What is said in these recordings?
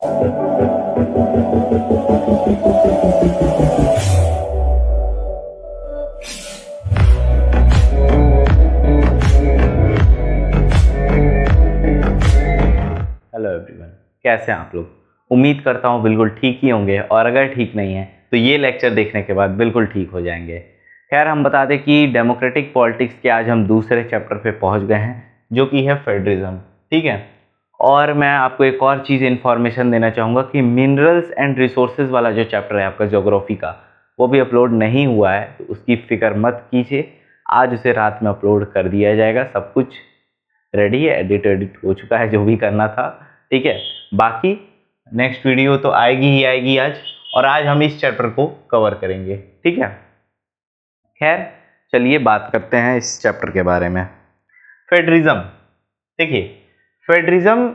Hello everyone, कैसे हैं आप लोग। उम्मीद करता हूँ बिल्कुल ठीक ही होंगे, और अगर ठीक नहीं है तो ये लेक्चर देखने के बाद बिल्कुल ठीक हो जाएंगे। खैर, हम बता दें कि डेमोक्रेटिक पॉलिटिक्स के आज हम दूसरे चैप्टर पे पहुँच गए हैं, जो कि है फेडरलिज्म। ठीक है, और मैं आपको एक और चीज़ इन्फॉर्मेशन देना चाहूँगा कि मिनरल्स एंड रिसोर्सेज वाला जो चैप्टर है आपका ज्योग्राफी का, वो भी अपलोड नहीं हुआ है, तो उसकी फ़िक्र मत कीजिए। आज उसे रात में अपलोड कर दिया जाएगा। सब कुछ रेडी है, एडिट हो चुका है जो भी करना था। ठीक है, बाकी नेक्स्ट वीडियो तो आएगी ही आएगी आज, और आज हम इस चैप्टर को कवर करेंगे। ठीक है, खैर चलिए बात करते हैं इस चैप्टर के बारे में। फेडरलिज्म। देखिए, फेडरलिज्म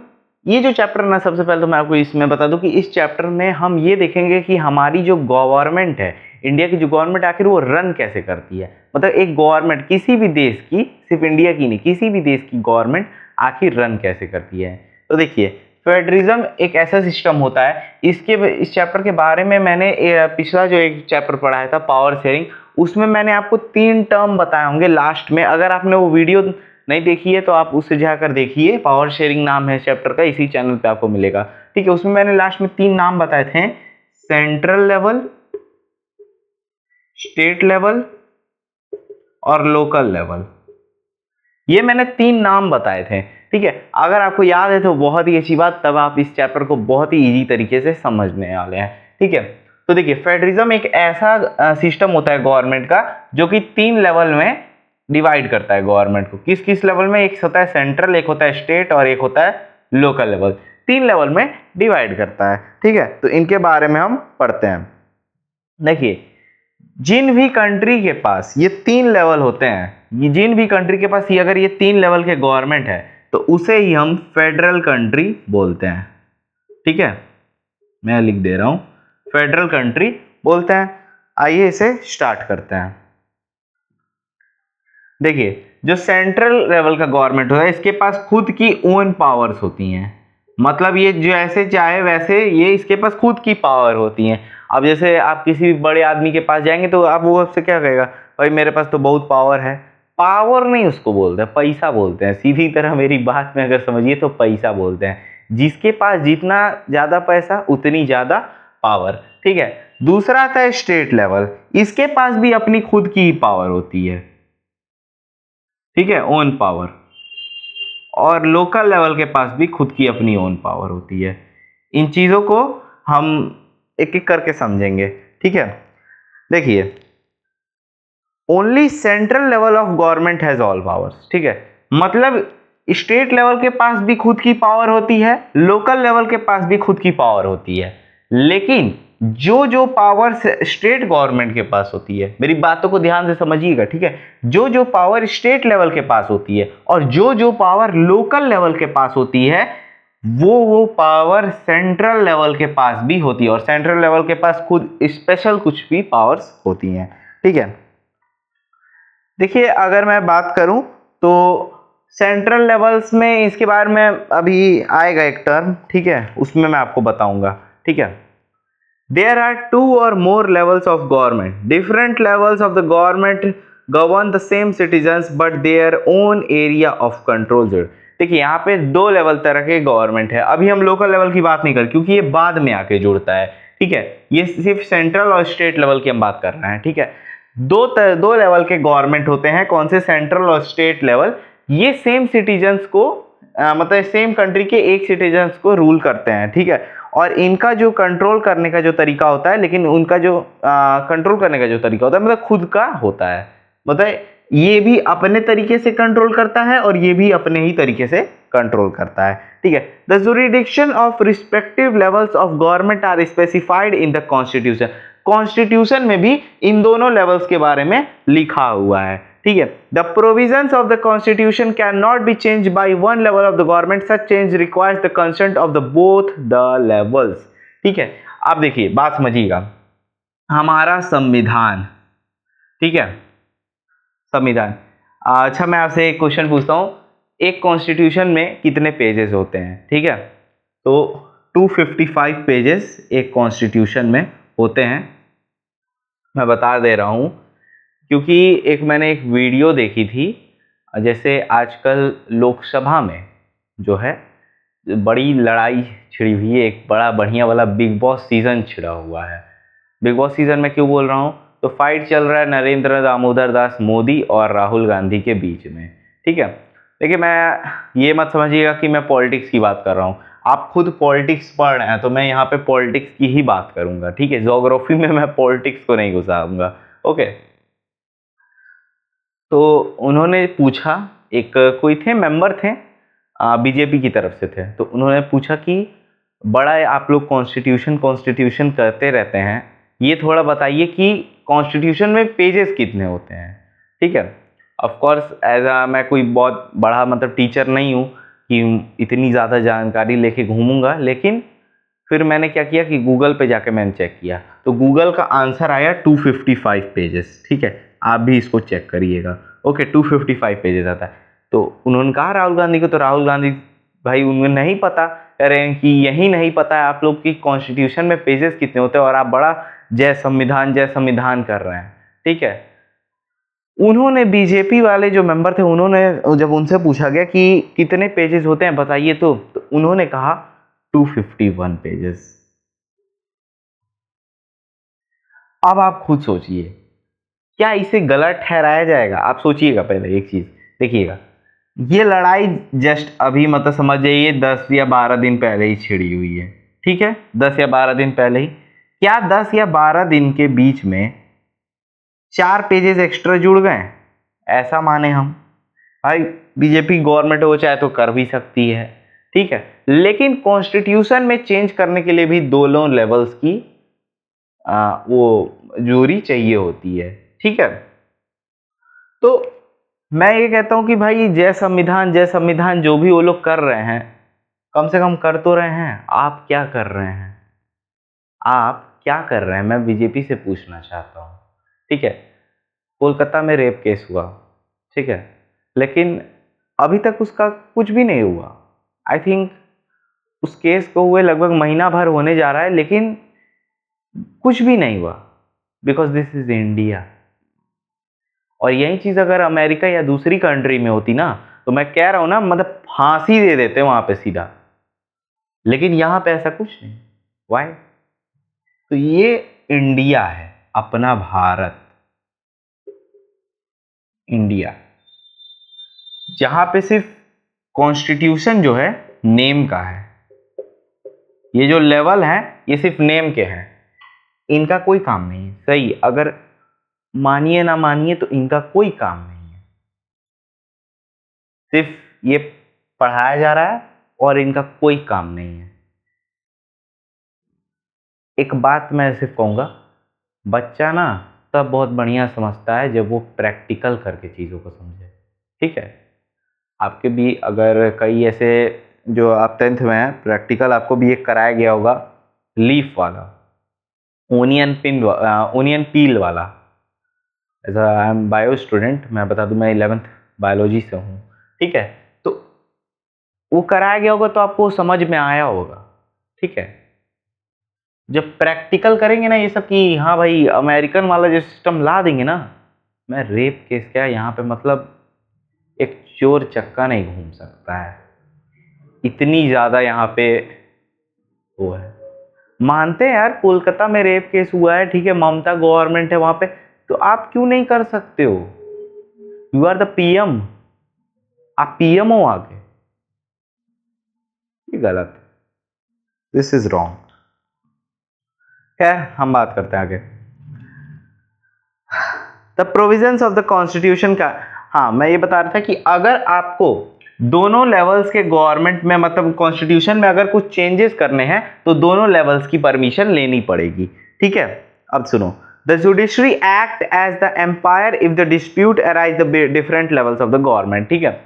ये जो चैप्टर ना, सबसे पहले तो मैं आपको इसमें बता दूं कि इस चैप्टर में हम ये देखेंगे कि हमारी जो गवर्नमेंट है, इंडिया की जो गवर्नमेंट, आखिर वो रन कैसे करती है। मतलब एक गवर्नमेंट किसी भी देश की, सिर्फ इंडिया की नहीं, किसी भी देश की गवर्नमेंट आखिर रन कैसे करती है। तो देखिए, फेडरलिज्म एक ऐसा सिस्टम होता है, इस चैप्टर के बारे में मैंने पिछला जो एक चैप्टर पढ़ाया था पावर शेयरिंग, उसमें मैंने आपको 3 टर्म बताए होंगे लास्ट में। अगर आपने वो वीडियो नहीं देखी है तो आप उससे जाकर देखिए, पावर शेयरिंग नाम है चैप्टर का, इसी चैनल पे आपको मिलेगा। ठीक है, उसमें मैंने लास्ट में 3 नाम बताए थे, सेंट्रल लेवल, स्टेट लेवल और लोकल लेवल। ये मैंने 3 नाम बताए थे। ठीक है, अगर आपको याद है तो बहुत ही अच्छी बात, तब आप इस चैप्टर को बहुत ही इजी तरीके से समझने वाले हैं। ठीक है, तो देखिए, फेडरलिज्म एक ऐसा सिस्टम होता है गवर्नमेंट का, जो कि 3 लेवल में डिवाइड करता है गवर्नमेंट को। किस किस लेवल में? एक होता है सेंट्रल, एक होता है स्टेट और एक होता है लोकल लेवल। 3 लेवल में डिवाइड करता है। ठीक है, तो इनके बारे में हम पढ़ते हैं। देखिए, जिन भी कंट्री के पास ये 3 लेवल होते हैं, ये जिन भी कंट्री के पास अगर ये 3 लेवल के गवर्नमेंट है, तो उसे ही हम फेडरल कंट्री बोलते हैं। ठीक है, मैं लिख दे रहा हूं, फेडरल कंट्री बोलते हैं। आइए इसे स्टार्ट करते हैं। देखिए, जो सेंट्रल लेवल का गवर्नमेंट होता है, इसके पास खुद की ओन पावर्स होती हैं। मतलब ये जो ऐसे चाहे वैसे, ये इसके पास खुद की पावर होती हैं। अब जैसे आप किसी भी बड़े आदमी के पास जाएंगे तो आप वो आपसे क्या कहेगा, भाई मेरे पास तो बहुत पावर है। पावर नहीं उसको बोलते हैं, पैसा बोलते हैं। सीधी तरह मेरी बात में अगर समझिए तो पैसा बोलते हैं। जिसके पास जितना ज्यादा पैसा उतनी ज्यादा पावर। ठीक है, दूसरा आता है स्टेट लेवल, इसके पास भी अपनी खुद की पावर होती है। ठीक है, ओन पावर। और लोकल लेवल के पास भी खुद की अपनी ओन पावर होती है। इन चीजों को हम एक एक करके समझेंगे। ठीक है, देखिए, only central level of government has all powers. ठीक है, मतलब स्टेट लेवल के पास भी खुद की पावर होती है, लोकल लेवल के पास भी खुद की पावर होती है, लेकिन जो जो पावर स्टेट गवर्नमेंट के पास होती है, मेरी बातों को ध्यान से समझिएगा। ठीक है, जो जो पावर स्टेट लेवल के पास होती है और जो जो पावर लोकल लेवल के पास होती है, वो पावर सेंट्रल लेवल के पास भी होती है, और सेंट्रल लेवल के पास खुद स्पेशल कुछ भी पावर्स होती हैं। ठीक है, देखिए, अगर मैं बात करूं तो सेंट्रल लेवल्स में, इसके बारे में अभी आएगा एक टर्म। ठीक है, उसमें मैं आपको बताऊंगा। ठीक है, there are 2 or more levels of government. Different levels of the government govern the same citizens but their own area of control. देखिए, यहाँ पे 2 लेवल तरह के गवर्नमेंट है। अभी हम लोकल लेवल की बात नहीं कर, क्योंकि ये बाद में आके जुड़ता है। ठीक है, ये सिर्फ सेंट्रल और स्टेट लेवल की हम बात कर रहे हैं। ठीक है, दो लेवल के गवर्नमेंट होते हैं। कौन से? सेंट्रल और स्टेट लेवल। ये सेम सिटीजन्स को मतलब सेम कंट्री के एक सिटीजन्स को रूल करते हैं। ठीक है, और इनका जो कंट्रोल करने का जो तरीका होता है, लेकिन उनका जो कंट्रोल करने का जो तरीका होता है, मतलब खुद का होता है। मतलब ये भी अपने तरीके से कंट्रोल करता है और ये भी अपने ही तरीके से कंट्रोल करता है। ठीक है, the jurisdiction of respective levels of government are specified in the constitution. Constitution में भी इन दोनों लेवल्स के बारे में लिखा हुआ है। ठीक है, the provisions of the constitution can not be change by one level of the government, such change requires the consent of the both the levels. ठीक है, आप देखिए, बात समझिएगा। हमारा संविधान, ठीक है, संविधान। अच्छा, मैं आपसे एक क्वेश्चन पूछता हूं, एक कॉन्स्टिट्यूशन में कितने पेजेस होते हैं? ठीक है, तो 255 पेजेस एक कॉन्स्टिट्यूशन में होते हैं। मैं बता दे रहा हूँ क्योंकि मैंने एक वीडियो देखी थी, जैसे आजकल लोकसभा में जो है बड़ी लड़ाई छिड़ी हुई है, एक बड़ा बढ़िया वाला बिग बॉस सीजन छिड़ा हुआ है। बिग बॉस सीजन में क्यों बोल रहा हूँ, तो फाइट चल रहा है नरेंद्र दामोदर दास मोदी और राहुल गांधी के बीच में, ठीक है। देखिए, मैं ये मत समझिएगा कि मैं पॉलिटिक्स की बात कर रहा हूँ, आप खुद पॉलिटिक्स पढ़ रहे हैं तो मैं यहाँ पे पॉलिटिक्स की ही बात करूंगा, ठीक है। ज्योग्राफी में मैं पॉलिटिक्स को नहीं घुसाऊंगा, ओके। तो उन्होंने पूछा, एक कोई थे मेंबर थे, बीजेपी की तरफ से थे, तो उन्होंने पूछा कि बड़ा आप लोग कॉन्स्टिट्यूशन करते रहते हैं, ये थोड़ा बताइए कि कॉन्स्टिट्यूशन में पेजेस कितने होते हैं, ठीक है। ऑफ कोर्स मैं कोई बहुत बड़ा मतलब टीचर नहीं हूँ कि इतनी ज़्यादा जानकारी लेके घूमूंगा, लेकिन फिर मैंने क्या किया कि गूगल पे जाके मैंने चेक किया, तो गूगल का आंसर आया 255 पेजेस, ठीक है। आप भी इसको चेक करिएगा, ओके। 255 पेजेस आता है। तो उन्होंने कहा राहुल गांधी को, तो राहुल गांधी भाई उन्हें नहीं पता, कह रहे हैं कि यही नहीं पता है आप लोग की कॉन्स्टिट्यूशन में पेजेस कितने होते हैं और आप बड़ा जय संविधान कर रहे हैं, ठीक है। उन्होंने बीजेपी वाले जो मेंबर थे, उन्होंने जब उनसे पूछा गया कि कितने पेजेस होते हैं बताइए, तो उन्होंने कहा 251 पेजेस। अब आप खुद सोचिए, क्या इसे गलत ठहराया जाएगा? आप सोचिएगा, पहले एक चीज देखिएगा, ये लड़ाई जस्ट अभी मतलब समझ जाइए 10 या 12 दिन पहले ही छिड़ी हुई है, ठीक है। 10 या 12 दिन पहले ही, क्या 10 या 12 दिन के बीच में 4 पेजेस एक्स्ट्रा जुड़ गए? ऐसा माने हम, भाई बीजेपी गवर्नमेंट हो चाहे तो कर भी सकती है, ठीक है। लेकिन कॉन्स्टिट्यूशन में चेंज करने के लिए भी दोनों लेवल्स की वो जूरी चाहिए होती है, ठीक है। तो मैं ये कहता हूं कि भाई जय संविधान जो भी वो लोग कर रहे हैं, कम से कम कर तो रहे हैं। आप क्या कर रहे हैं? आप क्या कर रहे हैं, मैं बीजेपी से पूछना चाहता हूं, ठीक है। कोलकाता में रेप केस हुआ, ठीक है, लेकिन अभी तक उसका कुछ भी नहीं हुआ। आई थिंक उस केस को हुए लगभग महीना भर होने जा रहा है, लेकिन कुछ भी नहीं हुआ, बिकॉज दिस इज इंडिया। और यही चीज अगर अमेरिका या दूसरी कंट्री में होती ना, तो मैं कह रहा हूं ना, मतलब फांसी दे देते वहां पे सीधा, लेकिन यहां पे ऐसा कुछ नहीं। वाई? तो ये इंडिया है, अपना भारत, इंडिया, जहां पे सिर्फ कॉन्स्टिट्यूशन जो है नेम का है। ये जो लेवल है ये सिर्फ नेम के हैं, इनका कोई काम नहीं है। सही, अगर मानिए ना मानिए तो इनका कोई काम नहीं है, सिर्फ ये पढ़ाया जा रहा है और इनका कोई काम नहीं है। एक बात मैं सिर्फ कहूंगा, बच्चा ना तब बहुत बढ़िया समझता है जब वो प्रैक्टिकल करके चीज़ों को समझे, ठीक है। आपके भी अगर कई ऐसे, जो आप 10th में हैं, प्रैक्टिकल आपको भी एक कराया गया होगा, लीफ वाला, ओनियन पील वाला। As I am bio student, मैं बता दूं मैं 11th बायोलॉजी से हूँ, ठीक है। तो वो कराया गया होगा तो आपको समझ में आया होगा, ठीक है। जब प्रैक्टिकल करेंगे ना ये सब कि हाँ भाई अमेरिकन वाला जो सिस्टम ला देंगे ना, मैं रेप केस क्या यहाँ पे मतलब एक चोर चक्का नहीं घूम सकता है, इतनी ज्यादा यहाँ पे वो है। मानते हैं यार कोलकाता में रेप केस हुआ है, ठीक है, ममता गवर्नमेंट है वहां पे, तो आप क्यों नहीं कर सकते हो? यू आर द पीएम, आप पीएम हो आगे। ये गलत है, दिस इज रॉन्ग। खैर हम बात करते हैं आगे। The provisions of the constitution का, हाँ मैं ये बता रहा था कि अगर आपको दोनों लेवल्स के गवर्नमेंट में मतलब कॉन्स्टिट्यूशन में अगर कुछ चेंजेस करने हैं तो दोनों लेवल्स की परमिशन लेनी पड़ेगी, ठीक है। अब सुनो, the judiciary act as the umpire if the dispute arise the different levels of the government, ठीक है।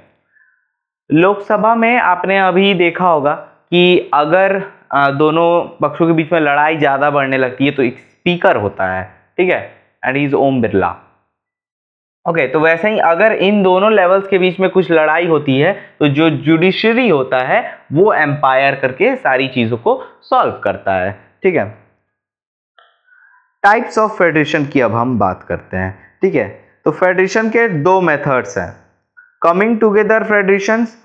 लोकसभा में आपने अभी देखा होगा कि अगर दोनों पक्षों के बीच में लड़ाई ज्यादा बढ़ने लगती है तो एक स्पीकर होता है, ठीक है, and he is Om Birla. Okay तो वैसे ही अगर इन दोनों लेवल्स के बीच में कुछ लड़ाई होती है तो जो जुडिशरी होता है वो एम्पायर करके सारी चीजों को सॉल्व करता है। ठीक है, टाइप्स ऑफ फेडरेशन की अब हम बात करते हैं। ठीक है, तो फेडरेशन के दो मेथड्स हैं, कमिंग टुगेदर फेडरेशंस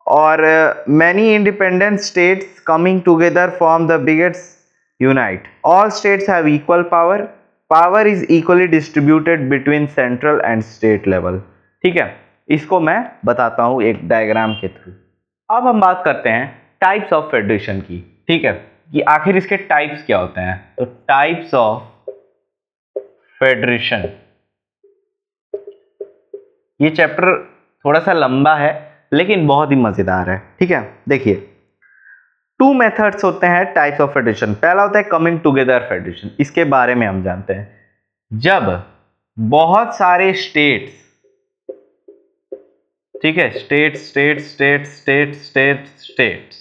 और many independent states coming together form the biggest unite. All states have equal power, power is equally distributed between central and state level. ठीक है, इसको मैं बताता हूं एक डायग्राम के थ्रू। अब हम बात करते हैं टाइप्स ऑफ फेडरेशन की। ठीक है, कि आखिर इसके टाइप्स क्या होते हैं। तो टाइप्स ऑफ फेडरेशन, ये चैप्टर थोड़ा सा लंबा है लेकिन बहुत ही मजेदार है। ठीक है, देखिए टू मेथड्स होते हैं टाइप्स ऑफ फेडरेशन। पहला होता है कमिंग टुगेदर फेडरेशन, इसके बारे में हम जानते हैं। जब बहुत सारे स्टेट्स, ठीक है, states states states states states states,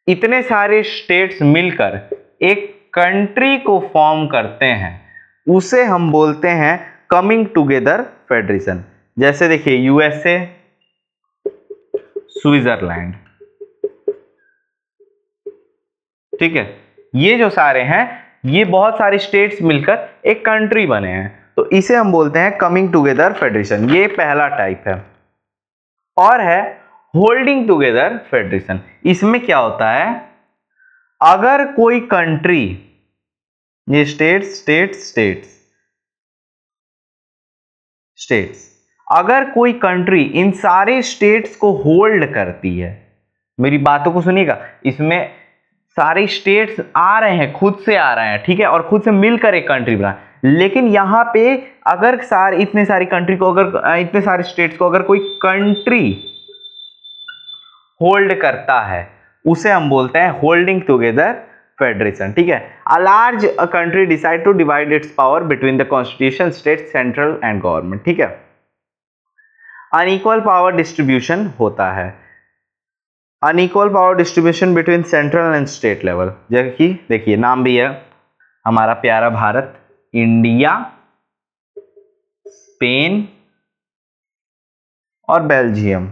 इतने सारे स्टेट्स मिलकर एक कंट्री को फॉर्म करते हैं, उसे हम बोलते हैं कमिंग टुगेदर फेडरेशन। जैसे देखिए यूएसए, स्विट्जरलैंड, ठीक है, ये जो सारे हैं ये बहुत सारे स्टेट्स मिलकर एक कंट्री बने हैं, तो इसे हम बोलते हैं कमिंग टुगेदर फेडरेशन। ये पहला टाइप है। और है होल्डिंग टुगेदर फेडरेशन। इसमें क्या होता है, अगर कोई कंट्री, ये स्टेट्स स्टेट्स स्टेट्स स्टेट्स, अगर कोई कंट्री इन सारे स्टेट्स को होल्ड करती है, मेरी बातों को सुनिएगा, इसमें सारे स्टेट्स आ रहे हैं, खुद से आ रहे हैं, ठीक है, और खुद से मिलकर एक कंट्री बना, लेकिन यहां पे अगर इतने सारी कंट्री को, अगर इतने सारे स्टेट्स को अगर कोई कंट्री होल्ड करता है, उसे हम बोलते हैं होल्डिंग टुगेदर फेडरेशन। ठीक है, a large country decide to divide its power between the constitution, state, central and government. ठीक है, अनइक्वल पावर डिस्ट्रीब्यूशन होता है, unequal power distribution between central and state level. जैसे कि देखिए नाम भी है हमारा प्यारा भारत, इंडिया, स्पेन और बेल्जियम।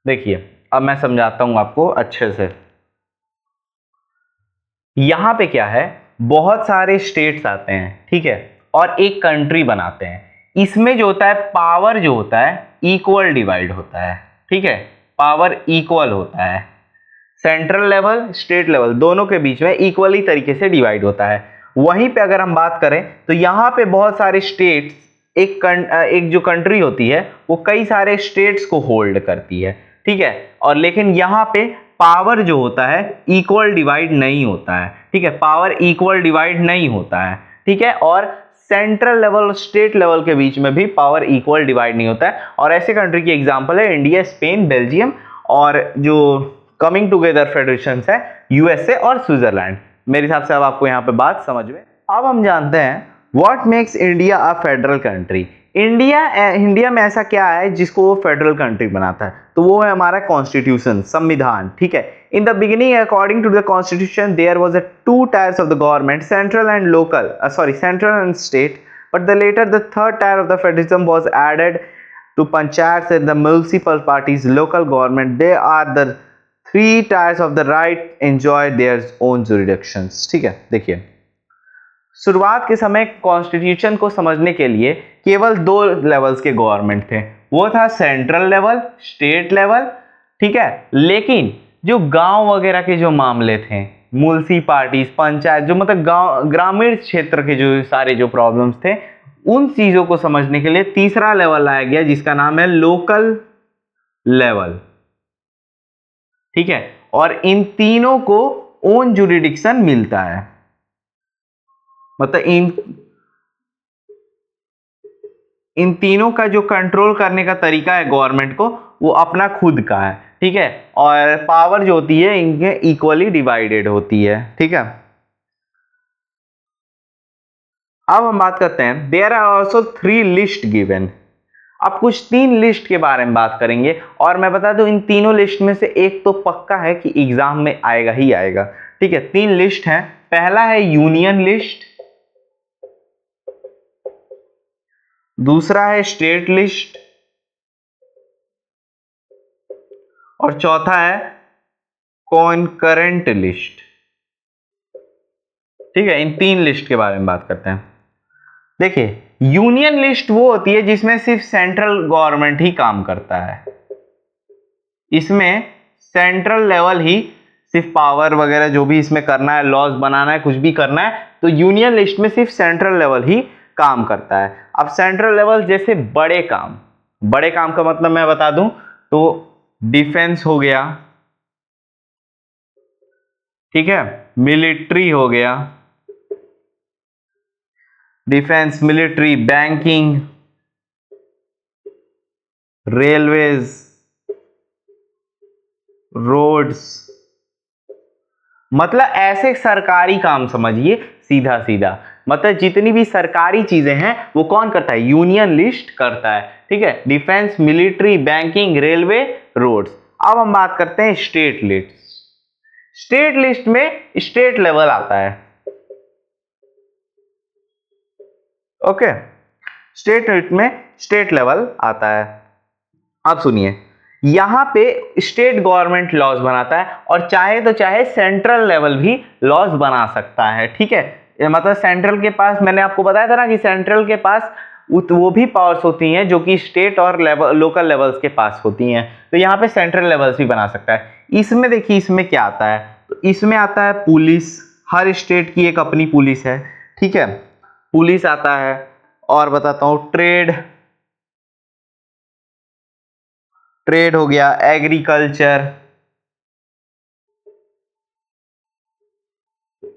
देखिए अब मैं समझाता हूं आपको अच्छे से। यहां पे क्या है, बहुत सारे स्टेट्स आते हैं, ठीक है, और एक कंट्री बनाते हैं। इसमें जो होता है पावर जो होता है इक्वल डिवाइड होता है। ठीक है, पावर इक्वल होता है, सेंट्रल लेवल स्टेट लेवल दोनों के बीच में इक्वली तरीके से डिवाइड होता है। वहीं पे अगर हम बात करें तो यहां पे बहुत सारे स्टेट्स, एक जो कंट्री होती है वो कई सारे स्टेट्स को होल्ड करती है। ठीक है, और लेकिन यहां पे पावर जो होता है इक्वल डिवाइड नहीं होता है। ठीक है, पावर इक्वल डिवाइड नहीं होता है। ठीक है, और सेंट्रल लेवल और स्टेट लेवल के बीच में भी पावर इक्वल डिवाइड नहीं होता है। और ऐसे कंट्री की एग्जांपल है इंडिया, स्पेन, बेल्जियम, और जो कमिंग टुगेदर फेडरेशन है यूएसए और स्विट्जरलैंड। मेरे हिसाब से अब आपको यहाँ पे बात समझ में। अब हम जानते हैं what makes India a federal country. India में ऐसा क्या है जिसको वो फेडरल कंट्री बनाता है, तो वो है हमारा कॉन्स्टिट्यूशन, संविधान। ठीक है, in the beginning according to the constitution there was a two tiers of the government, central and local, central and state, but the latter the third tier of the federalism was added to panchayats and the municipal parties, local government. They are the three tiers of the right enjoy their own jurisdictions. ठीक है, देखिए शुरुआत के समय constitution को समझने के लिए केवल दो लेवल्स के गवर्नमेंट थे, वो था सेंट्रल लेवल, स्टेट लेवल। ठीक है, लेकिन जो गांव वगैरह के जो मामले थे, म्युनिसिपालिटीज, पंचायत, जो मतलब गांव ग्रामीण क्षेत्र के जो सारे जो प्रॉब्लम्स थे, उन चीजों को समझने के लिए तीसरा लेवल लाया गया जिसका नाम है लोकल लेवल। ठीक है, और इन तीनों को ओन जुरिडिक्शन मिलता है, मतलब इन तीनों का जो कंट्रोल करने का तरीका है गवर्नमेंट को, वो अपना खुद का है। ठीक है, और पावर जो होती है इनके इक्वली डिवाइडेड होती है। ठीक है, अब हम बात करते हैं there are also 3 list given. अब कुछ 3 लिस्ट के बारे में बात करेंगे, और मैं बता दूं इन तीनों लिस्ट में से एक तो पक्का है कि एग्जाम में आएगा ही आएगा। ठीक है, 3 लिस्ट हैं। पहला है यूनियन लिस्ट, दूसरा है स्टेट लिस्ट और चौथा है कॉन्करेंट लिस्ट। ठीक है, इन तीन लिस्ट के बारे में बात करते हैं। देखिए, यूनियन लिस्ट वो होती है जिसमें सिर्फ सेंट्रल गवर्नमेंट ही काम करता है, इसमें सेंट्रल लेवल ही सिर्फ पावर वगैरह जो भी इसमें करना है, लॉज बनाना है, कुछ भी करना है, तो यूनियन लिस्ट में सिर्फ सेंट्रल लेवल ही काम करता है। अब सेंट्रल लेवल जैसे बड़े काम का मतलब मैं बता दूं तो डिफेंस हो गया, ठीक है, मिलिट्री हो गया, defence, military, banking, railways, roads, मतलब ऐसे सरकारी काम समझिए, सीधा सीधा मतलब जितनी भी सरकारी चीजें हैं वो कौन करता है, यूनियन लिस्ट करता है। ठीक है, defence, military, banking, railway, roads. अब हम बात करते हैं स्टेट लिस्ट। स्टेट लिस्ट में स्टेट लेवल आता है। ओके, स्टेट लिस्ट में स्टेट लेवल आता है। अब सुनिए, यहां पे स्टेट गवर्नमेंट लॉज बनाता है और चाहे तो चाहे सेंट्रल लेवल भी लॉज बना सकता है। ठीक है, मतलब सेंट्रल के पास, मैंने आपको बताया था ना कि सेंट्रल के पास वो भी पावर्स होती हैं जो कि स्टेट और लोकल लेवल्स के पास होती हैं, तो यहाँ पे सेंट्रल लेवल्स भी बना सकता है। इसमें देखिए, इसमें क्या आता है, तो इसमें आता है पुलिस, हर स्टेट की एक अपनी पुलिस है। ठीक है, पुलिस आता है, और बताता हूं ट्रेड हो गया, एग्रीकल्चर,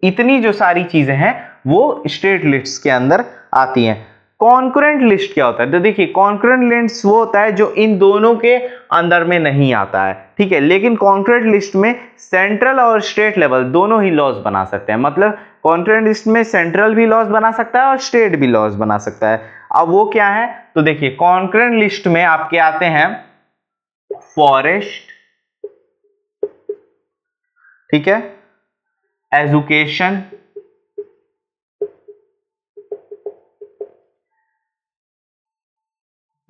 इतनी जो सारी चीजें हैं वो स्टेट लिस्ट के अंदर आती हैं। कॉन्करेंट लिस्ट क्या होता है, तो देखिए कॉन्करेंट लिस्ट वो होता है जो इन दोनों के अंदर में नहीं आता है। ठीक है, लेकिन कॉन्करेंट लिस्ट में सेंट्रल और स्टेट लेवल दोनों ही लॉज बना सकते हैं। मतलब कॉन्करेंट लिस्ट में सेंट्रल भी लॉज बना सकता है और स्टेट भी लॉज बना सकता है। अब वो क्या है, तो देखिए कॉन्करेंट लिस्ट में आपके आते हैं फॉरेस्ट, ठीक है, एजुकेशन,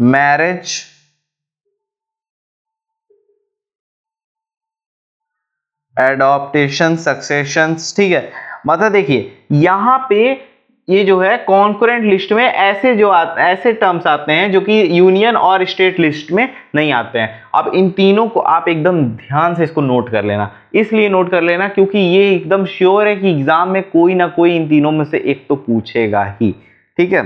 मैरिज, एडॉप्टेशन, सक्सेशंस। ठीक है, मतलब देखिए यहां पे ये जो है कॉन्करेंट लिस्ट में ऐसे टर्म्स आते हैं जो कि यूनियन और स्टेट लिस्ट में नहीं आते हैं। अब इन तीनों को आप एकदम ध्यान से इसको नोट कर लेना, इसलिए नोट कर लेना क्योंकि ये एकदम श्योर है कि एग्जाम में कोई ना कोई इन तीनों में से एक तो पूछेगा ही। ठीक है,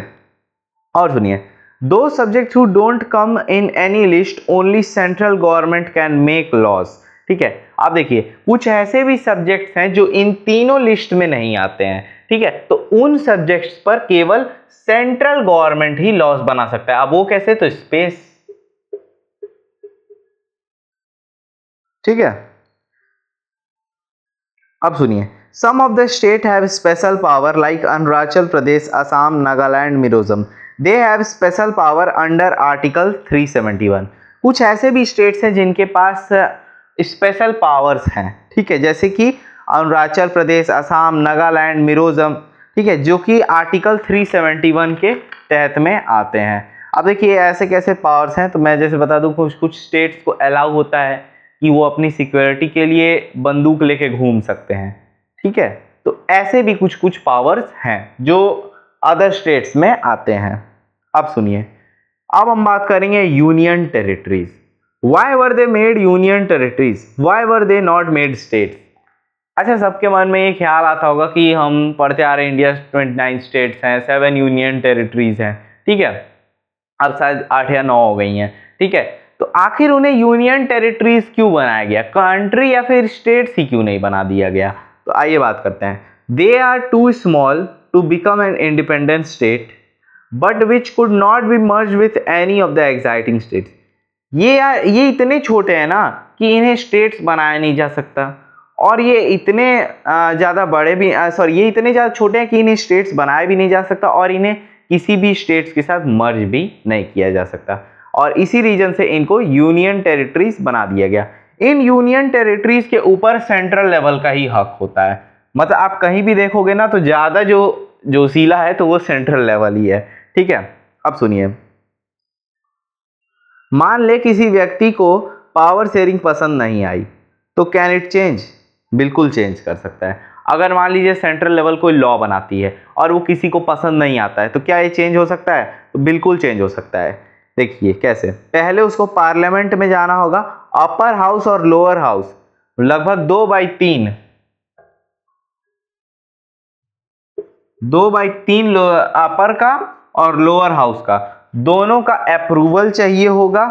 और सुनिए, दो subject who don't come in any list only central government can make laws. ठीक है, अब देखिए कुछ ऐसे भी सब्जेक्ट्स हैं जो इन तीनों लिस्ट में नहीं आते हैं। ठीक है, तो उन सब्जेक्ट्स पर केवल सेंट्रल गवर्नमेंट ही लॉज बना सकता है। अब वो कैसे, तो स्पेस। ठीक है, अब सुनिए, some of the state have special power like Arunachal Pradesh, Assam, Nagaland, Mizoram, they have special power under article 371। कुछ ऐसे भी स्टेट्स हैं जिनके पास स्पेशल पावर्स हैं। ठीक है, जैसे कि अरुणाचल प्रदेश, असम, नागालैंड, मिजोरम, ठीक है, जो कि आर्टिकल 371 के तहत में आते हैं। अब देखिए ऐसे कैसे पावर्स हैं, तो मैं जैसे बता दूं, कुछ स्टेट्स को अलाउ होता है कि वो अपनी सिक्योरिटी के लिए बंदूक लेके घूम सकते हैं। ठीक है, तो ऐसे भी कुछ कुछ पावर्स हैं जो अदर स्टेट्स में आते हैं। अब सुनिए, अब हम बात करेंगे union territories. Why were they made union territories? Why were they not made states? अच्छा, सबके मन में ये ख्याल आता होगा कि हम पढ़ते आ रहे हैं इंडिया 29 स्टेट्स हैं, 7 यूनियन टेरिटरीज हैं। ठीक है, अब शायद 8 या 9 हो गई हैं। ठीक है, तो आखिर उन्हें यूनियन टेरिटरीज क्यों बनाया गया, कंट्री या फिर स्टेट्स ही क्यों नहीं बना दिया गया? तो आइए बात करते हैं। They are too small to become an independent state but which could not be merged with any of the exciting states. ये इतने छोटे हैं ना कि इन्हें स्टेट्स बनाया नहीं जा सकता, और ये इतने ज़्यादा बड़े भी ये इतने ज़्यादा छोटे हैं कि इन्हें स्टेट्स बनाया भी नहीं जा सकता, और इन्हें किसी भी स्टेट्स के साथ मर्ज भी नहीं किया जा सकता। और इसी रीजन से इनको यूनियन टेरिटरीज बना दिया गया। इन यूनियन टेरिटरीज के ऊपर सेंट्रल लेवल का ही हक होता है। मतलब आप कहीं भी देखोगे ना तो ज़्यादा जो जोशीला है तो वो सेंट्रल लेवल ही है। ठीक है, अब सुनिए, मान ले किसी व्यक्ति को पावर शेयरिंग पसंद नहीं आई, तो कैन इट चेंज? बिल्कुल चेंज कर सकता है। अगर मान लीजिए सेंट्रल लेवल कोई लॉ बनाती है और वो किसी को पसंद नहीं आता है, तो क्या ये चेंज हो सकता है? तो बिल्कुल चेंज हो सकता है। देखिए कैसे, पहले उसको पार्लियामेंट में जाना होगा, अपर हाउस और लोअर हाउस, लगभग 2/3 अपर का और लोअर हाउस का, दोनों का अप्रूवल चाहिए होगा,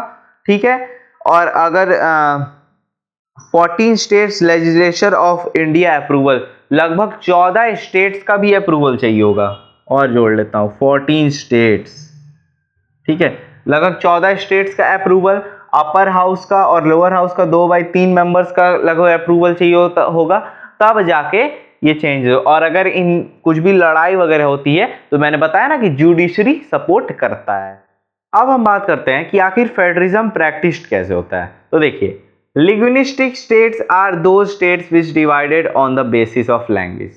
ठीक है। और अगर 14 states legislature of India approval, लगभग 14 स्टेट्स का भी अप्रूवल चाहिए होगा। और जोड़ लेता हूं 14 स्टेट्स, ठीक है, लगभग 14 स्टेट्स का अप्रूवल, अपर हाउस का और लोअर हाउस का 2/3 मेंबर्स का लगभग अप्रूवल चाहिए होगा, तब जाके ये चेंज हो। और अगर इन कुछ भी लड़ाई वगैरह होती है तो मैंने बताया ना कि जुडिशरी सपोर्ट करता है। अब हम बात करते हैं कि आखिर फेडरलिज्म प्रैक्टिस्ड कैसे होता है। तो देखिए, linguistic states are those states which divided on the basis of language.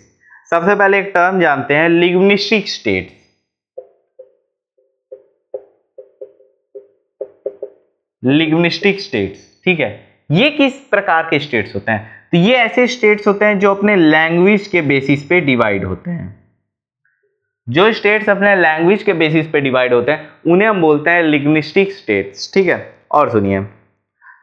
सबसे पहले एक टर्म जानते हैं, लिंग्विस्टिक स्टेट्स। लिंग्विस्टिक स्टेट्स, ठीक है, ये किस प्रकार के स्टेट्स होते हैं? तो ये ऐसे स्टेट्स होते हैं जो अपने लैंग्वेज के बेसिस पे डिवाइड होते हैं। जो स्टेट्स अपने लैंग्वेज के बेसिस पे डिवाइड होते हैं उन्हें हम बोलते हैं लिंग्विस्टिक स्टेट्स, ठीक है। और सुनिए,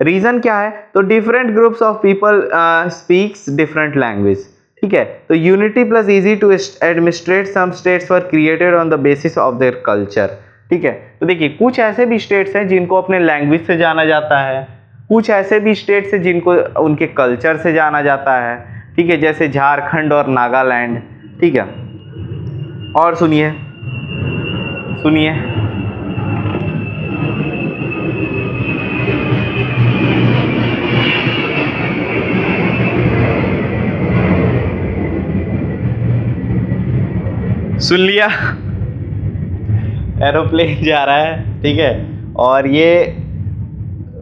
रीजन क्या है? तो different groups of people speaks different language, ठीक है। तो unity plus easy to administrate, some states were created on the basis of their culture, ठीक है। तो देखिए, कुछ ऐसे भी स्टेट्स हैं जिनको अपने लैंग्वेज से जाना जाता है, कुछ ऐसे भी स्टेट्स हैं जिनको उनके कल्चर से जाना जाता है, ठीक है, जैसे झारखंड और नागालैंड, ठीक है। और सुनिए सुनिए, सुन लिया, एरोप्लेन जा रहा है, ठीक है। और ये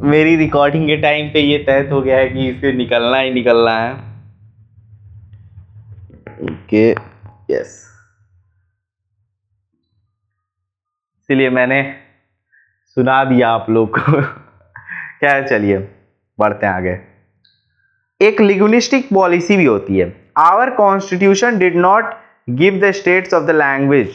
मेरी रिकॉर्डिंग के टाइम पे ये तय हो गया है कि इसे निकलना ही निकलना है। ओके, यस, इसलिए मैंने सुना दिया आप लोग को। क्या है, चलिए बढ़ते हैं आगे। एक लिंग्विस्टिक पॉलिसी भी होती है। Our constitution did not give the states of the language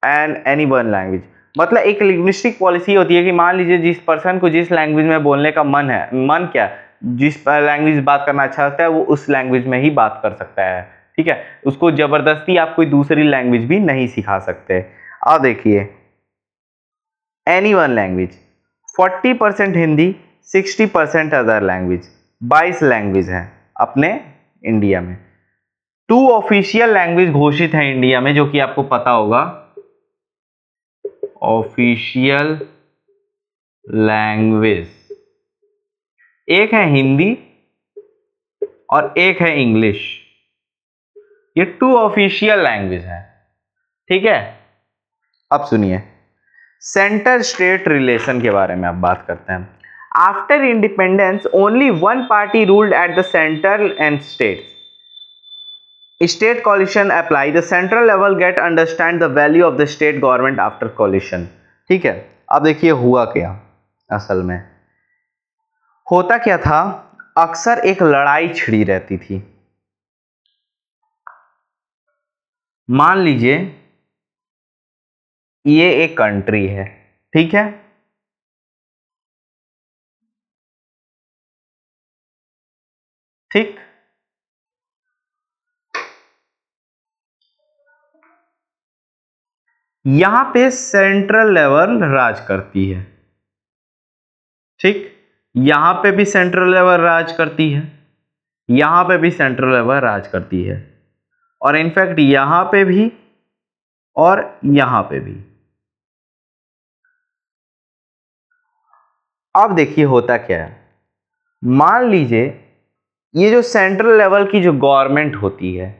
and any one language. मतलब एक लिंग्विस्टिक पॉलिसी होती है कि मान लीजिए जिस पर्सन को जिस लैंग्वेज में बोलने का मन है, मन क्या, जिस लैंग्वेज बात करना अच्छा लगता है वो उस लैंग्वेज में ही बात कर सकता है, ठीक है। उसको जबरदस्ती आप कोई दूसरी लैंग्वेज भी नहीं सिखा सकते। अब देखिए, any one language, 40% Hindi, 60% other language, 22 language हैं अपने इंडिया में। 2 ऑफिशियल लैंग्वेज घोषित हैं इंडिया में, जो कि आपको पता होगा, ऑफिशियल लैंग्वेज, एक है हिंदी और एक है इंग्लिश। ये 2 ऑफिशियल लैंग्वेज हैं, ठीक है। अब सुनिए, सेंटर स्टेट रिलेशन के बारे में अब बात करते हैं। After independence only one party ruled at the central and states. State coalition apply, the central level get understand the value of the state government after coalition, ठीक है। अब देखिए हुआ क्या, असल में होता क्या था, अक्सर एक लड़ाई छिड़ी रहती थी। मान लीजिए ये एक कंट्री है, ठीक है, ठीक, यहां पे सेंट्रल लेवल राज करती है, ठीक, यहां पे भी सेंट्रल लेवल राज करती है, यहां पे भी सेंट्रल लेवल राज करती है, और इनफैक्ट यहां पे भी और यहां पे भी। अब देखिए होता क्या है, मान लीजिए ये जो सेंट्रल लेवल की जो गवर्नमेंट होती है,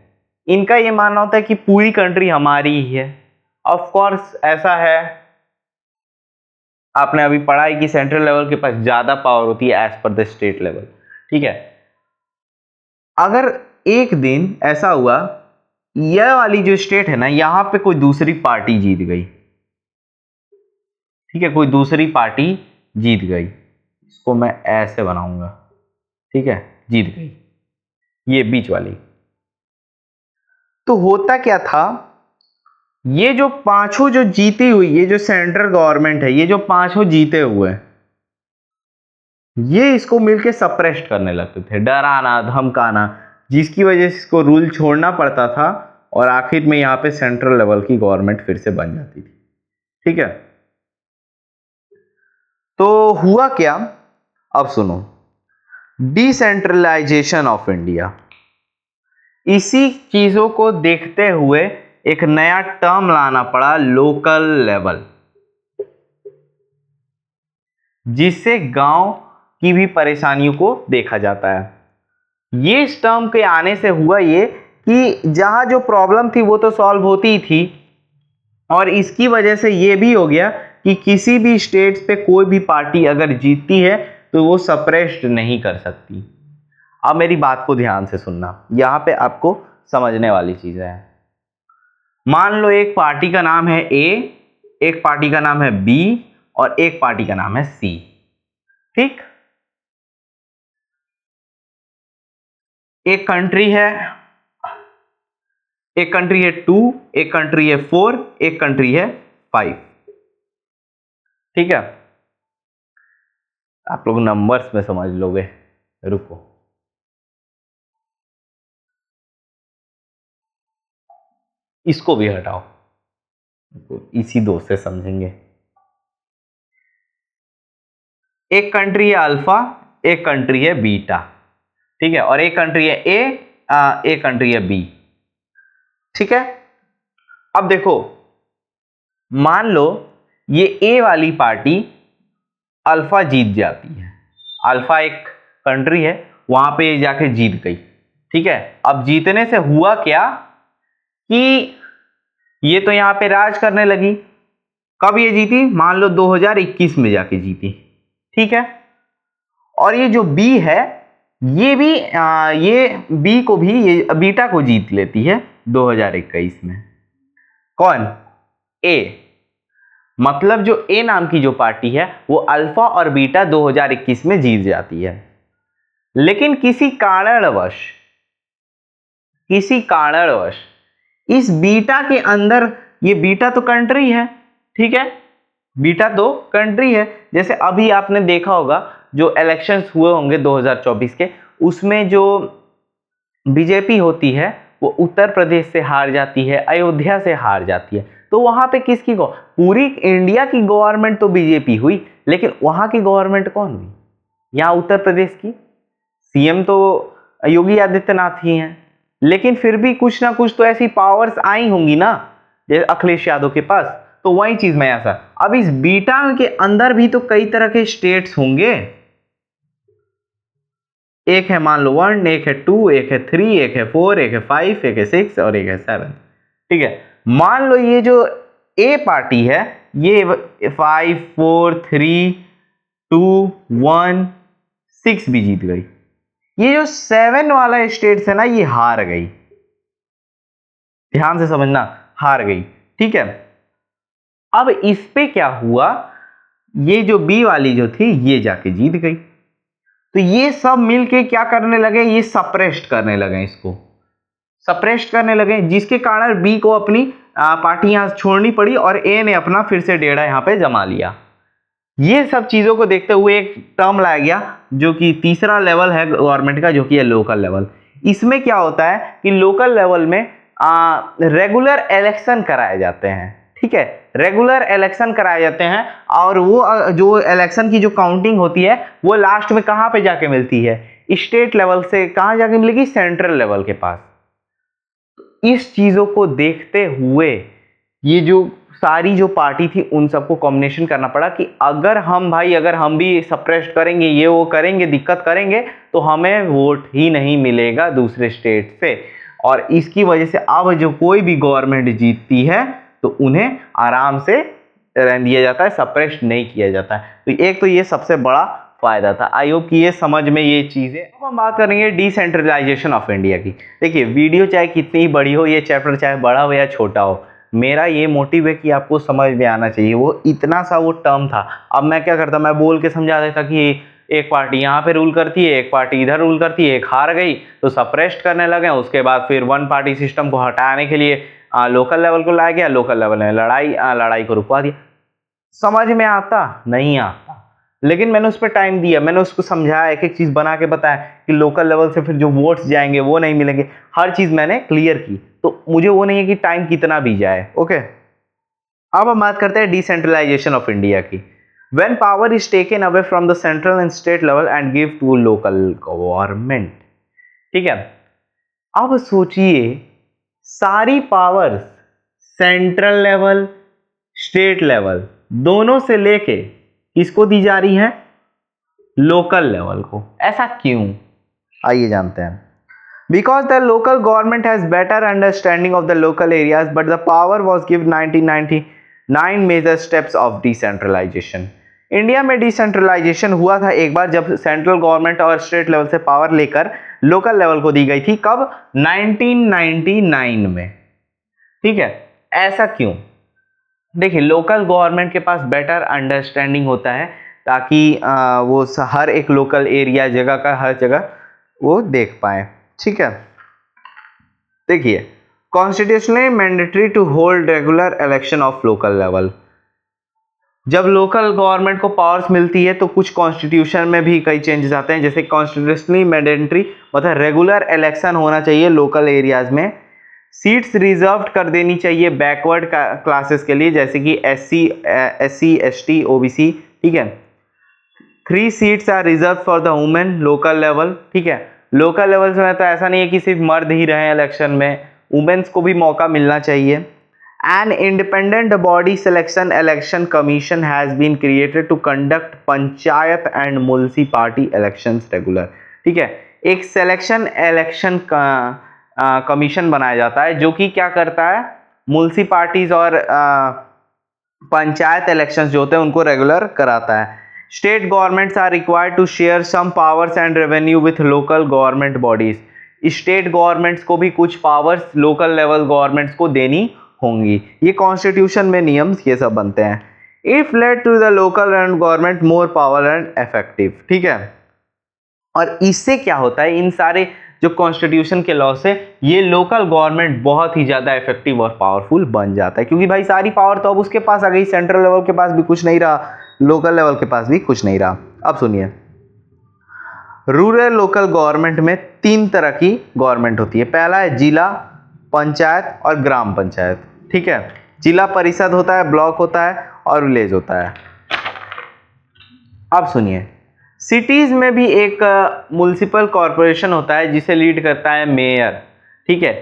इनका ये मानना होता है कि पूरी कंट्री हमारी ही है। ऑफ कोर्स ऐसा है, आपने अभी पढ़ा है कि सेंट्रल लेवल के पास ज्यादा पावर होती है as per the state level, ठीक है। अगर एक दिन ऐसा हुआ, यह वाली जो स्टेट है ना, यहां पे कोई दूसरी पार्टी जीत गई, ठीक है, कोई दूसरी पार्टी जीत गई, इसको मैं ऐसे बनाऊंगा, ठीक है, जीत गई, ये बीच वाली। तो होता क्या था, ये जो पांचों जो जीती हुई, ये जो सेंट्रल गवर्नमेंट है, ये जो पांचों जीते हुए, ये इसको मिलके सप्रेस्ट करने लगते थे, डराना धमकाना, जिसकी वजह से इसको रूल छोड़ना पड़ता था और आखिर में यहाँ पे सेंट्रल लेवल की गवर्नमेंट फिर से बन जाती थी। ठीक है, तो हुआ क्या, अब सुनो, डिसेंट्रलाइजेशन ऑफ इंडिया। इसी चीजों को देखते हुए एक नया टर्म लाना पड़ा, लोकल लेवल, जिससे गांव की भी परेशानियों को देखा जाता है। ये इस टर्म के आने से हुआ ये कि जहां जो प्रॉब्लम थी वो तो सॉल्व होती ही थी, और इसकी वजह से ये भी हो गया कि किसी भी स्टेट्स पे कोई भी पार्टी अगर जीतती है तो वो सप्रेस्ड नहीं कर सकती। अब मेरी बात को ध्यान से सुनना, यहां पे आपको समझने वाली चीजें हैं। मान लो एक पार्टी का नाम है ए, एक पार्टी का नाम है बी और एक पार्टी का नाम है सी। ठीक, एक कंट्री है, एक कंट्री है 2, एक कंट्री है 4, एक कंट्री है 5। ठीक है, आप लोग नंबर्स में समझ लोगे, रुको, इसको भी हटाओ, तो इसी दो से समझेंगे। एक कंट्री है अल्फा, एक कंट्री है बीटा, ठीक है, और एक कंट्री है ए, एक कंट्री है बी। ठीक है, अब देखो, मान लो ये ए वाली पार्टी अल्फा जीत जाती है, अल्फा एक कंट्री है, वहां पे ये जाके जीत गई। ठीक है, अब जीतने से हुआ क्या कि ये तो यहां पे राज करने लगी। कब ये जीती, मान लो 2021 में जाके जीती। ठीक है, और ये जो बी है, ये भी ये बी को भी, ये बीटा को जीत लेती है 2021 में। कौन, ए, मतलब जो ए नाम की जो पार्टी है वो अल्फा और बीटा 2021 में जीत जाती है। लेकिन किसी कारणवश इस बीटा के अंदर, ये बीटा तो कंट्री है, ठीक है, बीटा तो कंट्री है, जैसे अभी आपने देखा होगा जो इलेक्शंस हुए होंगे 2024 के, उसमें जो बीजेपी होती है वो उत्तर प्रदेश से हार जाती है, अयोध्या से हार जाती है। तो वहां पे किसकी पूरी इंडिया की गवर्नमेंट तो बीजेपी हुई, लेकिन वहां की गवर्नमेंट कौन हुई, यहाँ उत्तर प्रदेश की सीएम तो योगी आदित्यनाथ ही हैं, लेकिन फिर भी कुछ ना कुछ तो ऐसी पावर्स आई होंगी ना, जैसे अखिलेश यादव के पास। तो वही चीज मैं ऐसा, अब इस बीटा के अंदर भी तो कई तरह के स्टेट्स होंगे, एक है मान लो 1, एक है 2, एक है 3, एक है 4, एक है 5, एक है 6 और एक है 7। ठीक है, मान लो ये जो ए पार्टी है ये 5, 4, 3, 2, 1, 6 भी जीत गई, ये जो 7 वाला स्टेट्स है ना ये हार गई, ध्यान से समझना, हार गई। ठीक है, अब इस पे क्या हुआ, ये जो बी वाली जो थी ये जाके जीत गई, तो ये सब मिलके क्या करने लगे, ये सप्रेस्ट करने लगे, इसको सप्रेस्ट करने लगे, जिसके कारण बी को अपनी पार्टी यहां छोड़नी पड़ी और ए ने अपना फिर से डेरा यहां पे जमा लिया। ये सब चीजों को देखते हुए एक टर्म लाया गया जो कि तीसरा लेवल है गवर्नमेंट का, जो कि है लोकल लेवल। इसमें क्या होता है कि लोकल लेवल में रेगुलर इलेक्शन कराए जाते हैं। ठीक है, रेगुलर इलेक्शन कराए जाते हैं, और वो जो इलेक्शन की जो काउंटिंग होती है वो लास्ट में कहां पे जाके मिलती है, स्टेट लेवल से कहां जाके मिलेगी, सेंट्रल लेवल के पास। इस चीजों को देखते हुए ये जो सारी जो पार्टी थी उन सबको कॉम्बिनेशन करना पड़ा कि अगर हम भी सप्रेस करेंगे, ये वो करेंगे, दिक्कत करेंगे, तो हमें वोट ही नहीं मिलेगा दूसरे स्टेट से। और इसकी वजह से अब जो कोई भी गवर्नमेंट जीतती है तो उन्हें आराम से रहने दिया जाता है, सप्रेस नहीं किया जाता है। तो एक तो ये सबसे बड़ा फायदा था। आई होप कि ये समझ में ये चीजें। अब हम बात करेंगे डिसेंट्रलाइजेशन ऑफ इंडिया की। देखिए, वीडियो चाहे कितनी ही बड़ी हो, ये चैप्टर चाहे बड़ा हो या छोटा हो, मेरा ये मोटिव है कि आपको समझ में आना चाहिए, वो इतना सा वो टर्म था। अब मैं क्या करता, मैं बोल के समझा देता कि एक पार्टी यहाँ पे रूल करती है, एक पार्टी इधर रूल करती है, एक हार गई तो सप्रेस्ट करने लगे, उसके बाद फिर वन पार्टी सिस्टम को हटाने के लिए लोकल लेवल को लाया गया, लोकल लेवल ने लड़ाई को रुकवा दिया। समझ में आता नहीं आता, लेकिन मैंने उस पर टाइम दिया, मैंने उसको समझाया, एक एक चीज बना के बताया कि लोकल लेवल से फिर जो वोट्स जाएंगे वो नहीं मिलेंगे, हर चीज मैंने क्लियर की। तो मुझे वो नहीं है कि टाइम कितना भी जाए। ओके, अब हम बात करते हैं डिसेंट्रलाइजेशन ऑफ इंडिया की। When power is taken away from the central and state level and give to local government. ठीक है, अब सोचिए सारी powers central level state level दोनों से लेके किसको दी जा रही है, लोकल लेवल को। ऐसा क्यों, आइए जानते हैं। Because the local government has better understanding of the local areas but the power was give 1999 major steps of decentralisation. India में डिसेंट्रलाइजेशन हुआ था एक बार जब सेंट्रल गवर्नमेंट और स्टेट लेवल से पावर लेकर लोकल लेवल को दी गई थी। कब, 1999 में। ठीक है, ऐसा क्यों, देखिए लोकल गवर्नमेंट के पास बेटर अंडरस्टैंडिंग होता है ताकि वो हर एक लोकल एरिया जगह का हर जगह वो देख पाए। ठीक है, देखिए constitutionally mandatory to hold regular election of local level. जब लोकल गवर्नमेंट को पावर्स मिलती है तो कुछ कॉन्स्टिट्यूशन में भी कई चेंजेस आते हैं, जैसे कॉन्स्टिट्यूशनली मैंडेटरी मतलब रेगुलर इलेक्शन होना चाहिए लोकल एरियाज में। सीट्स रिजर्व कर देनी चाहिए बैकवर्ड क्लासेस के लिए, जैसे कि एससी एसटी ओबीसी। ठीक है, 3 seats are reserve for the women local level. ठीक है, लोकल लेवल में तो ऐसा नहीं है कि सिर्फ मर्द ही रहे इलेक्शन में, वुमेन्स को भी मौका मिलना चाहिए। An independent body selection election commission has been created to conduct panchayat and municipality elections regular. ठीक है, एक सिलेक्शन इलेक्शन कमीशन बनाया जाता है जो कि क्या करता है, म्युनिसिपैलिटीज और पंचायत इलेक्शंस जो होते हैं उनको रेगुलर कराता है। State governments are required to share some powers and revenue with local government bodies. State governments को भी कुछ पावर्स लोकल लेवल गवर्नमेंट्स को देनी होंगी। ये कॉन्स्टिट्यूशन में नियम ये सब बनते हैं। If led to the local and government more power and effective. ठीक है, और इससे क्या होता है, इन सारे जो कॉन्स्टिट्यूशन के लॉ से ये लोकल गवर्नमेंट बहुत ही ज़्यादा इफेक्टिव और पावरफुल बन जाता है, क्योंकि भाई सारी पावर तो अब उसके पास आ गई, सेंट्रल लेवल के पास भी कुछ नहीं रहा, लोकल लेवल के पास भी कुछ नहीं रहा। अब सुनिए, रूरल लोकल गवर्नमेंट में 3 तरह की गवर्नमेंट होती है। पहला है जिला पंचायत और ग्राम पंचायत। ठीक है, जिला परिषद होता है, ब्लॉक होता है और विलेज होता है। अब सुनिए, सिटीज में भी एक म्युनिसिपल कॉरपोरेशन होता है जिसे लीड करता है मेयर। ठीक है,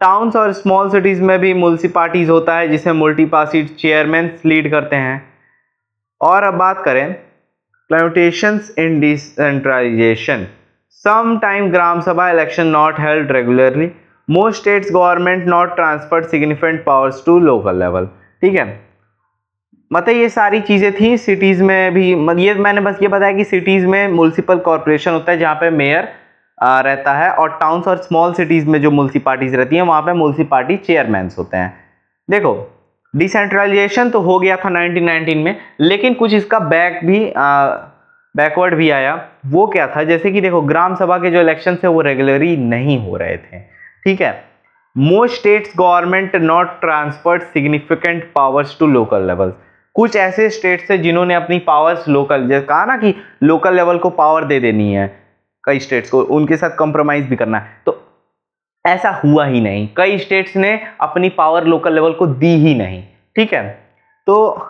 टाउन्स और स्मॉल सिटीज में भी म्युनिसिपैलिटीज होता है जिसे मल्टीपार्टी चेयरमैन लीड करते हैं। और अब बात करें permutations in decentralization, sometime gram sabha election not held regularly, most states government not transferred significant powers to local level। ठीक है, मतलब ये सारी चीज़ें थी। सिटीज़ में भी ये मैंने बस ये बताया कि सिटीज़ में म्युनिसिपल कॉर्पोरेशन होता है जहाँ पे मेयर रहता है, और टाउन्स और स्मॉल सिटीज़ में जो म्युनिसिपैलिटीज़ रहती हैं वहाँ पे म्युनिसिपैलिटी चेयरमैन्स होते हैं। देखो डिसेंट्रलाइजेशन तो हो गया था 1919 में, लेकिन कुछ इसका बैकवर्ड भी आया। वो क्या था, जैसे कि देखो ग्राम सभा के जो इलेक्शन थे वो रेगुलरली नहीं हो रहे थे। ठीक है, most states government not transferred significant powers to local level. कुछ ऐसे स्टेट्स थे जिन्होंने अपनी पावर्स लोकल, जैसे कहा ना कि लोकल लेवल को पावर दे देनी है, कई स्टेट्स को उनके साथ कंप्रोमाइज भी करना है, तो ऐसा हुआ ही नहीं। कई स्टेट्स ने अपनी पावर लोकल लेवल को दी ही नहीं। ठीक है, तो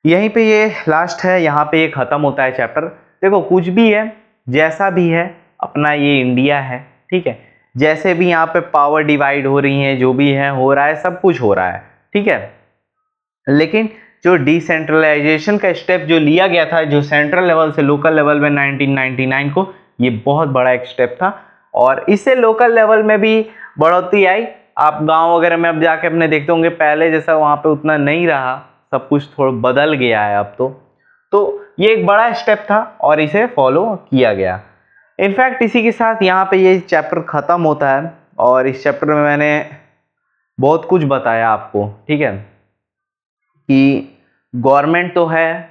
यहीं पे ये लास्ट है, यहाँ पे ये खत्म होता है चैप्टर। देखो कुछ भी है, जैसा भी है, अपना ये इंडिया है। ठीक है, जैसे भी यहाँ पे पावर डिवाइड हो रही है, जो भी है हो रहा है, सब कुछ हो रहा है। ठीक है, लेकिन जो डिसेंट्रलाइजेशन का स्टेप जो लिया गया था, जो सेंट्रल लेवल से लोकल लेवल में 1999 को, ये बहुत बड़ा एक स्टेप था, और इससे लोकल लेवल में भी बढ़ोतरी आई। आप गांव वगैरह में अब जाके अपने देखते होंगे, पहले जैसा वहाँ पे उतना नहीं रहा, सब कुछ थोड़ा बदल गया है अब तो ये एक बड़ा स्टेप था और इसे फॉलो किया गया। इनफैक्ट इसी के साथ यहाँ पे ये चैप्टर ख़त्म होता है, और इस चैप्टर में मैंने बहुत कुछ बताया आपको, ठीक है, कि गवर्नमेंट तो है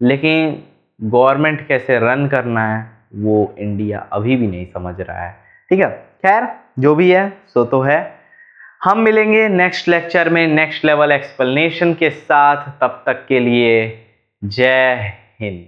लेकिन गवर्नमेंट कैसे रन करना है वो इंडिया अभी भी नहीं समझ रहा है, ठीक है। खैर जो भी है सो तो है। हम मिलेंगे नेक्स्ट लेक्चर में नेक्स्ट लेवल एक्सप्लेनेशन के साथ, तब तक के लिए जय हिंद।